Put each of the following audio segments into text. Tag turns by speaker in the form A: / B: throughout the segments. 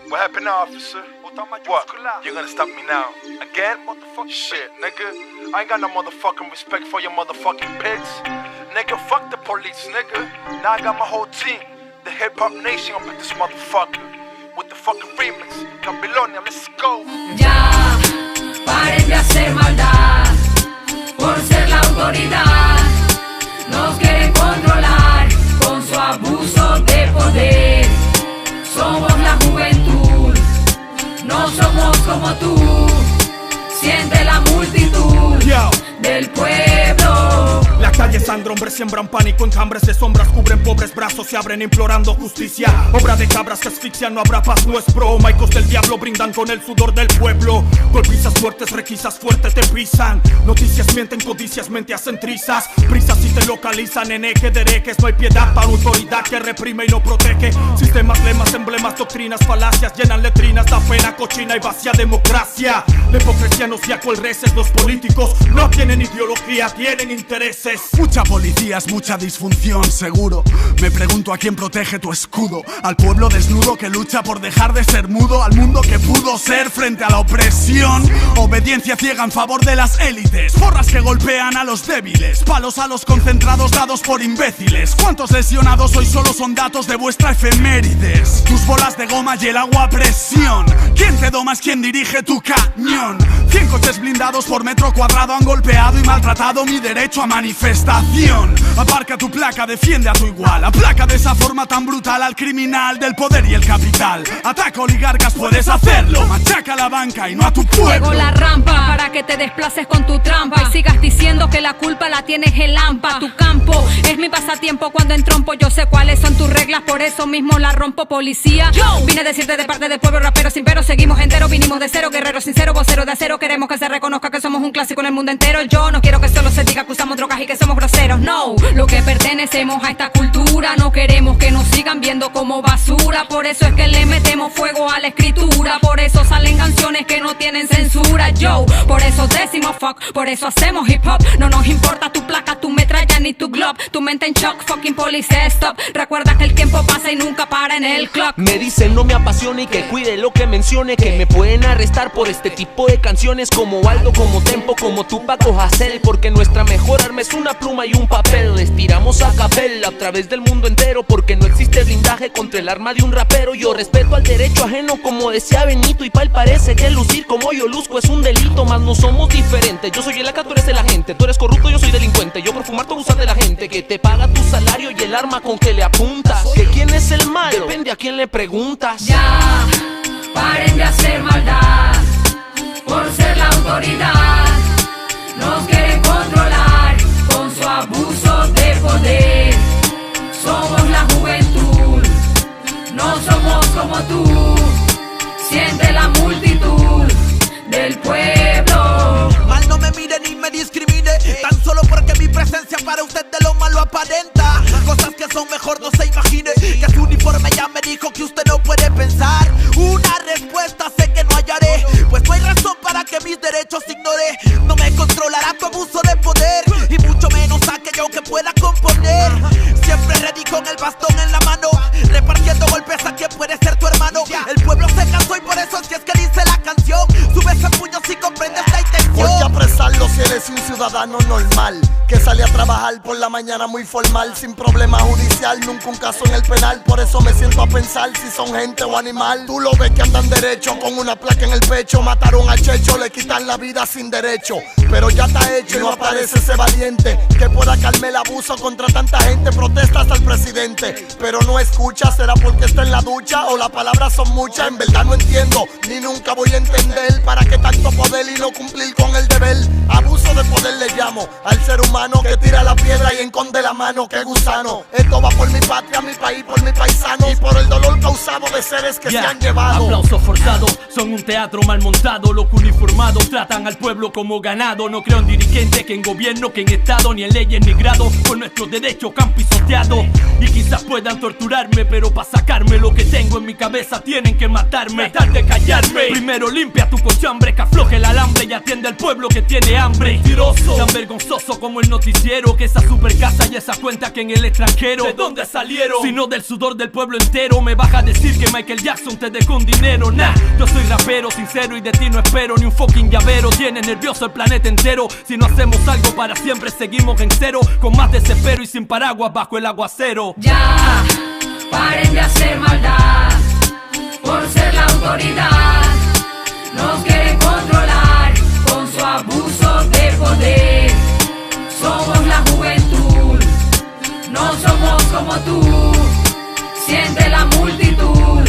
A: What happened now, officer? What? You're gonna stop me now? Again? Motherfucker. Shit, nigga. I ain't got no motherfucking respect for your motherfucking pigs. Nigga, fuck the police, nigga. Now I got my whole team. The hip-hop nation up in this motherfucker. With the fucking remix. Babilonia, let's go.
B: Ya, paren de hacer maldad. Por ser la autoridad. Nos quieren controlar con su abuso de poder. Somos la juventud, no somos como tú. Siente la multitud del pueblo.
C: La calle sangra, hombres siembran pánico, enjambres de sombras cubren pobres brazos, se abren implorando justicia. Obra de cabras que asfixian, no habrá paz, no es broma. Icos del diablo brindan con el sudor del pueblo. Golpizas fuertes, requisas fuerte, te pisan. Noticias mienten, codicias, mente hacen trizas. Prisas si te localizan en eje de herejes. No hay piedad para autoridad que reprime y no protege. Sistemas, lemas, emblemas, doctrinas, falacias llenan letrinas, da pena, cochina y vacía democracia. La hipocresía nos cia cual reces, los políticos no tienen ideología, tienen intereses.
D: Mucha policía es mucha disfunción, seguro. Me pregunto a quién protege tu escudo. Al pueblo desnudo que lucha por dejar de ser mudo. Al mundo que pudo ser frente a la opresión. Obediencia ciega en favor de las élites. Porras que golpean a los débiles. Palos a los concentrados dados por imbéciles. ¿Cuántos lesionados hoy solo son datos de vuestra efemérides? Tus bolas de goma y el agua a presión. ¿Quién te doma es quien dirige tu cañón? 100 coches blindados por metro cuadrado han golpeado y maltratado mi derecho a manifestación. Aparca tu placa, defiende a tu igual. Aplaca de esa forma tan brutal al criminal del poder y el capital. Ataca oligarcas, puedes hacerlo. Machaca a la banca y no a tu pueblo.
B: Juego la rampa para que te desplaces con tu trampa y sigas diciendo que la culpa la tienes el AMPA. Tu campo es mi pasatiempo cuando entrompo. Yo sé cuáles son tus reglas, por eso mismo la rompo, policía. Yo vine a decirte de parte del pueblo rapero sin pero. Seguimos enteros, vinimos de cero, guerreros sinceros, voceros de acero. Queremos que se reconozca que somos un clásico en el mundo entero. Yo no quiero que solo se diga que usamos drogas y que somos groseros. No, lo que pertenecemos a esta cultura. No queremos que nos sigan viendo como basura. Por eso es que le metemos fuego a la escritura. Por eso salen canciones que no tienen censura. Yo, por eso decimos fuck, por eso hacemos hip hop. No nos importa tu placa, tu metralla ni tu glob. Tu mente en shock, fucking police stop. Recuerda que el tiempo pasa y nunca para en el clock.
E: Me dicen no me apasione y que cuide lo que mencione. Que me pueden arrestar por este tipo de canciones. Como Aldo, como Tempo, como Tupac o Hassel. Porque nuestra mejor arma es una pluma y un papel. Les tiramos a capela a través del mundo entero. Porque no existe blindaje contra el arma de un rapero. Yo respeto al derecho ajeno como decía Benito. Y pa'l parece que lucir como yo luzco es un delito. Mas no somos diferentes, yo soy el acá, tú eres el agente. Tú eres corrupto, yo soy delincuente. Yo por fumar te abusar de la gente. Que te paga tu salario y el arma con que le apuntas. Que quién es el malo, depende a quién le preguntas.
B: Ya, paren de hacer maldad. Por ser la autoridad. Nos quieren controlar con su abuso de poder. Somos la juventud, no somos como tú. Siente la multitud del pueblo.
F: Mal no me mire ni me discrimine, tan solo porque mi presencia para usted de lo malo aparenta. Cosas que son mejor no se imagine. Que su uniforme ya me dijo que usted no puede pensar. Una respuesta sé que no hallaré, pues no hay razón para que mis derechos ignore. No me controlará tu abuso de poder, y mucho menos aquello que pueda componer. Siempre ready con el bastón en la mano, repartiendo golpes a quien puede ser tu hermano. El pueblo se cansó y por eso es que dice la canción. Sube ese puño si comprendes la intención.
G: ¿Por qué apresarlo si eres un ciudadano normal? Que sale a trabajar por la mañana muy formal, sin problema judicial, nunca un caso en el penal. Por eso me siento a pensar si son gente o animal. Tú lo ves que andan derecho con una placa en el pecho. Mataron a Checho, le quitan la vida sin derecho. Pero ya está hecho y no aparece ese valiente que pueda calmar el abuso contra tanta gente. Protestas al presidente, pero no escucha. ¿Será porque está en la ducha o las palabras son muchas? En verdad no entiendo, ni nunca voy a entender para qué tanto poder y no cumplir con el deber. Abuso de poder le llamo al ser humano que tira la piedra y esconde la mano. ¡Qué gusano! Esto va por mi patria, mi país, por mi paisano y por el dolor causado de seres que se han llevado.
C: Aplausos forzados, son un teatro mal montado. Los uniformados tratan al pueblo como ganado. No creo en dirigentes, que en gobierno, que en estado, ni en leyes ni grado. Por nuestros derechos que han pisoteado. Y quizás puedan torturarme, pero para sacarme lo que tengo en mi cabeza tienen que matarme. Tratar de callarme. Primero limpia tu cochambre, que afloje el alambre y atiende al pueblo que tiene hambre. Mentiroso, tan vergonzoso como el el noticiero que esa super casa y esa cuenta que en el extranjero. ¿De dónde salieron? Sino del sudor del pueblo entero. Me vas a decir que Michael Jackson te dejó con dinero. Nah, yo soy rapero sincero y de ti no espero ni un fucking llavero. Tiene nervioso el planeta entero. Si no hacemos algo para siempre seguimos en cero, con más desespero y sin paraguas bajo el aguacero.
B: Ya, paren de hacer maldad por ser la autoridad. Nos quieren controlar con su abuso de poder. Somos la juventud, no somos como tú. Siente la multitud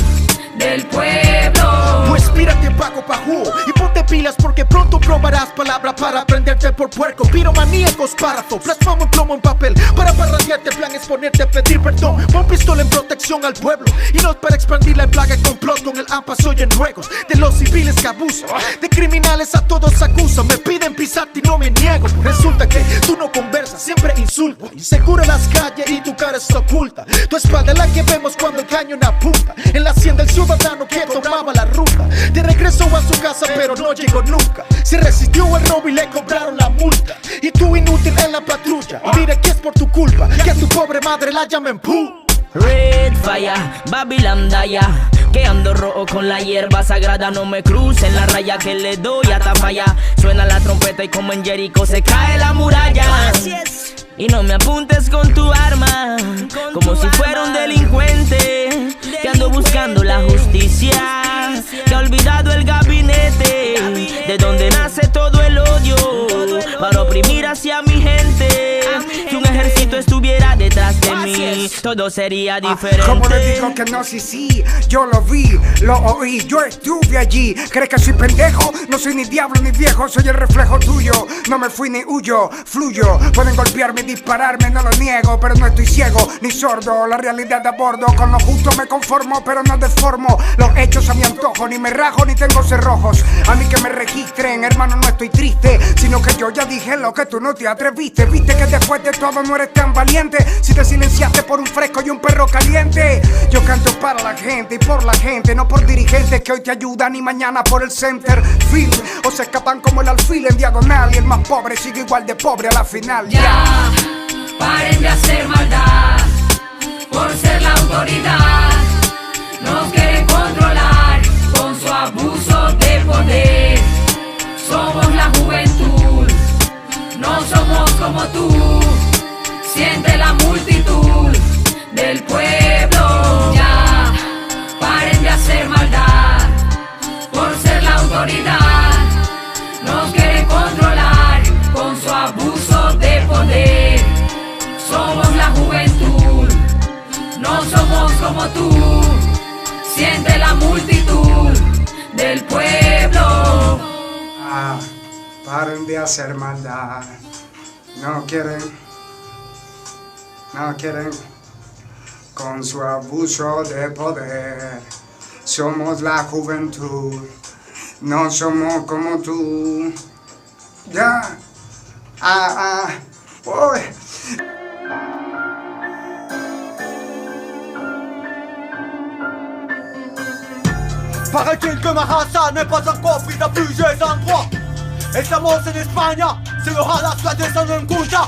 B: del pueblo.
H: Pues mírate Paco Pajú y ponte pilas porque pronto probarás palabra para prenderte por puerco. Piromaníacos párrafo, plasmamos plomo en papel para parradearte, plan es ponerte a pedir perdón. Pon pistola en protección al pueblo y no es para expandir la plaga y complot con el AMPA. Soy en juegos de los civiles que abusan, de criminales a todos acusan. Me piden pisarte y no me niego. Resulta que tú no conversas, siempre insultas. Inseguro en las calles y tu cara está oculta. Tu espalda es la que vemos cuando el cañón apunta. En la hacienda el ciudadano que tomaba la ruta de regreso a su casa pero no llegó nunca. Se resistió el robo y le cobraron la multa. Y tú inútil en la patrulla. Mira que es por tu culpa que a tu pobre madre la llamen pu.
I: Red Fire, Babylon Daya, que ando rojo con la hierba sagrada. No me crucen la raya que le doy hasta falla. Suena la trompeta y como en Jericho se cae la muralla. Y no me apuntes con tu arma, como si fuera un delincuente que ando buscando la justicia, que ha olvidado el gabinete de donde nace todo el odio para oprimir hacia mi gente. Si un ejército estuviera detrás de mí, todo sería diferente.
J: Como le digo que no, sí, yo lo vi, lo oí, yo estuve allí. ¿Crees que soy pendejo? No soy ni diablo ni viejo, soy el reflejo tuyo. No me fui ni huyo, fluyo. Pueden golpearme, dispararme, no lo niego, pero no estoy ciego ni sordo. La realidad a bordo, con lo justo me conformo, pero no deformo los hechos a mi antojo. Ni me rajo ni tengo cerrojos. A mí que me registren, hermano, no estoy triste, sino que yo ya dije lo que tú no te atreviste. Viste que después de todo no eres tan valiente. Si te silenciaste por un fresco y un perro caliente. Yo canto para la gente y por la gente, no por dirigentes que hoy te ayudan y mañana por el center field. O se escapan como el alfil en diagonal y el más pobre sigue igual de pobre a la final.
B: Ya, paren de hacer maldad por ser la autoridad. Nos quieren controlar con su abuso de poder. Somos la juventud, no somos como tú. Siente la multitud del pueblo. Ya, paren de hacer maldad por ser la autoridad. Nos quieren controlar con su abuso de poder. Somos la juventud, no somos como tú. Siente la multitud del pueblo.
J: Paren de hacer maldad. No quieren con su abuso de poder. Somos la juventud, no somos como tú. Ya, oh.
H: Paraît-il que ma race n'est pas encore prise à plusieurs endroits. Estamos en España, se lo jala la descendent en Cuya.